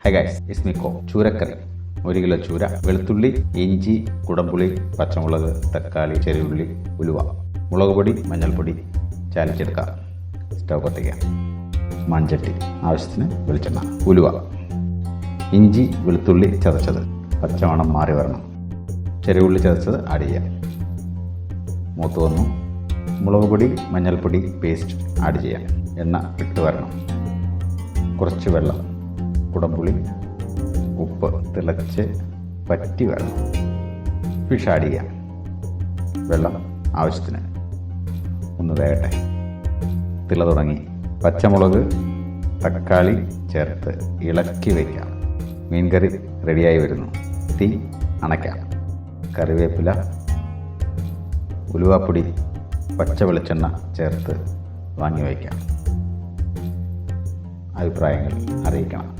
High guys, it's me Ko. ചൂരക്കറി 1 kilo ചൂര, വെളുത്തുള്ളി, ഇഞ്ചി, കുടംപുളി, പച്ചമുളക്, തക്കാളി, ചെറിയുള്ളി, ഉലുവ, മുളക് പൊടി, മഞ്ഞൾപ്പൊടി ചാലിച്ചെടുക്കാം. സ്റ്റവ് കത്തിക്കാം. മൺചട്ടി, ആവശ്യത്തിന് വെളിച്ചെണ്ണ, ഉലുവ, ഇഞ്ചി, വെളുത്തുള്ളി ചതച്ചത്, പച്ചമണം മാറി വരണം. ചെറിയുള്ളി ചതച്ചത് ആഡ് ചെയ്യാം. മൂത്ത് വന്നു. മുളക് പൊടി, മഞ്ഞൾപ്പൊടി പേസ്റ്റ് ആഡ് ചെയ്യാം. എണ്ണ ഇട്ട് വരണം. കുറച്ച് വെള്ളം, കുടംപുളി, ഉപ്പ് തിളച്ച് പറ്റി വരണം. ഫിഷ് ആഡ് ചെയ്യാം. വെള്ളം ആവശ്യത്തിന്. ഒന്ന് വേകട്ടെ. തിള തുടങ്ങി. പച്ചമുളക്, തക്കാളി ചേർത്ത് ഇളക്കി വയ്ക്കാം. മീൻകറി റെഡിയായി വരുന്നു. തീ അണയ്ക്കാം. കറിവേപ്പില, ഉലുവാപ്പൊടി, പച്ച വെളിച്ചെണ്ണ ചേർത്ത് വാങ്ങി വയ്ക്കാം. അഭിപ്രായങ്ങൾ അറിയിക്കണം.